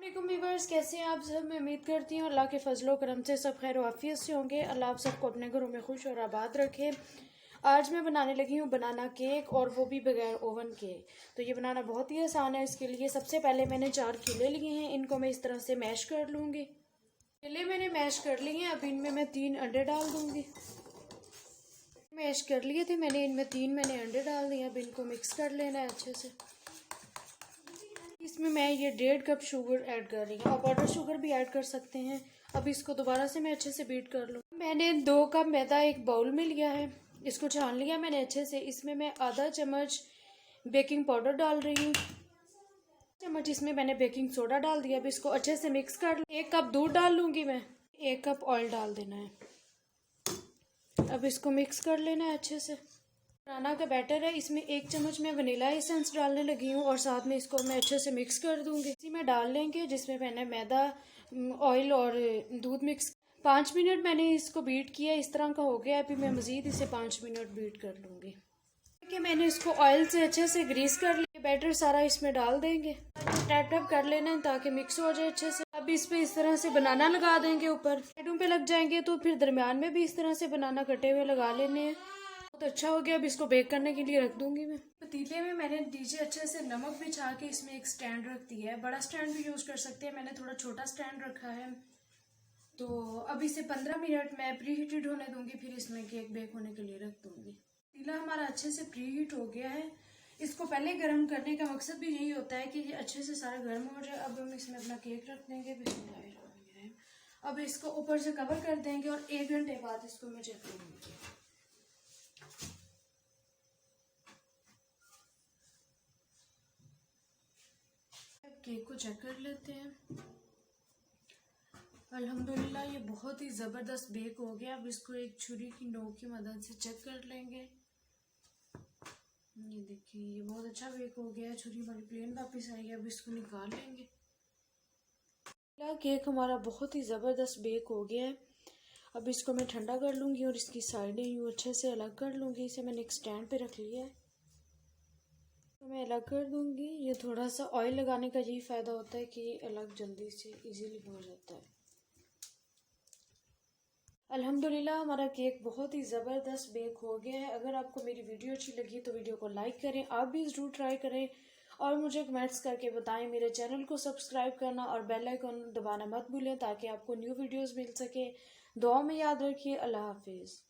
वालेकुम व्यूअर्स, कैसे हैं आप सब। मैं उम्मीद करती हूँ अल्लाह के फजलो करम से सब खैर वाफियत से होंगे। अल्लाह आप सबको अपने घरों में खुश और आबाद रखे। आज मैं बनाने लगी हूँ बनाना केक, और वो भी बगैर ओवन के। तो ये बनाना बहुत ही आसान है। इसके लिए सबसे पहले मैंने 4 केले लिए हैं, इनको मैं इस तरह से मैश कर लूँगी। केले मैंने मैश कर लिए हैं, अब इनमें मैं 3 अंडे डाल दूँगी। मैश कर लिए थे मैंने, इनमें 3 अंडे डाल दिए। अब इनको मिक्स कर लेना है अच्छे से। इसमें मैं ये 1.5 कप शुगर ऐड कर रही हूँ। आप पाउडर शुगर भी ऐड कर सकते हैं। अब इसको दोबारा से मैं अच्छे से बीट कर लूँ। मैंने 2 कप मैदा एक बाउल में लिया है, इसको छान लिया मैंने अच्छे से। इसमें मैं आधा चम्मच बेकिंग पाउडर डाल रही हूँ, चम्मच इसमें मैंने बेकिंग सोडा डाल दिया। अब इसको अच्छे से मिक्स कर लूँ। 1 कप दूध डाल लूँगी मैं, 1 कप ऑयल डाल देना है। अब इसको मिक्स कर लेना है अच्छे से। बनाना का बैटर है, इसमें 1 चम्मच मैं वनीला एसेंस डालने लगी हूँ, और साथ में इसको मैं अच्छे से मिक्स कर दूंगी। इसी में डाल लेंगे जिसमें मैंने मैदा, ऑयल और दूध मिक्स। 5 मिनट मैंने इसको बीट किया, इस तरह का हो गया। अभी मैं मज़ीद इसे 5 मिनट बीट कर लूँगी। कि मैंने इसको ऑयल से अच्छे से ग्रीस कर लिया। बैटर सारा इसमें डाल देंगे, टैप कर लेना है ताकि मिक्स हो जाए अच्छे से। अब इस पे इस तरह से बनाना लगा देंगे, ऊपर साइडों पे लग जाएंगे, तो फिर दरमियान में भी इस तरह से बनाना कटे हुए लगा लेने हैं। बहुत अच्छा हो गया। अब इसको बेक करने के लिए रख दूंगी मैं। पतीले में मैंने नीचे अच्छे से नमक बिछा के इसमें एक स्टैंड रख दिया है। बड़ा स्टैंड भी यूज कर सकते हैं, मैंने थोड़ा छोटा स्टैंड रखा है। तो अब इसे 15 मिनट मैं प्री हीटेड होने दूंगी, फिर इसमें केक बेक होने के लिए रख दूंगी। पतीला हमारा अच्छे से प्री हीट हो गया है। इसको पहले गर्म करने का मकसद भी यही होता है कि ये अच्छे से सारा गर्म हो जाए। अब हम इसमें अपना केक रख देंगे। बिस्मिल्लाहिर्रहमानिर्रहीम। अब इसको ऊपर से कवर कर देंगे और 1 घंटे बाद इसको मैं चेक करूंगी। केक को चेक कर लेते हैं। अल्हम्दुलिल्लाह ये बहुत ही ज़बरदस्त बेक हो गया। अब इसको एक छुरी की नोक की मदद से चेक कर लेंगे। ये देखिए, ये बहुत अच्छा बेक हो गया है। छुरी हमारी प्लेन वापस आई है। अब इसको निकाल लेंगे। केक हमारा बहुत ही ज़बरदस्त बेक हो गया है। अब इसको मैं ठंडा कर लूँगी और इसकी साइडें यूँ अच्छे से अलग कर लूँगी। इसे मैंने एक स्टैंड पे रख लिया है, तो मैं अलग कर दूँगी। ये थोड़ा सा ऑयल लगाने का यही फ़ायदा होता है कि ये अलग जल्दी से इजीली हो जाता है। अल्हम्दुलिल्लाह हमारा केक बहुत ही ज़बरदस्त बेक हो गया है। अगर आपको मेरी वीडियो अच्छी लगी तो वीडियो को लाइक करें, आप भी ज़रूर ट्राई करें और मुझे कमेंट्स करके बताएं। मेरे चैनल को सब्सक्राइब करना और बेल आइकन दबाना मत भूलें ताकि आपको न्यू वीडियोस मिल सके। दुआ में याद रखिए। अल्लाह हाफिज़।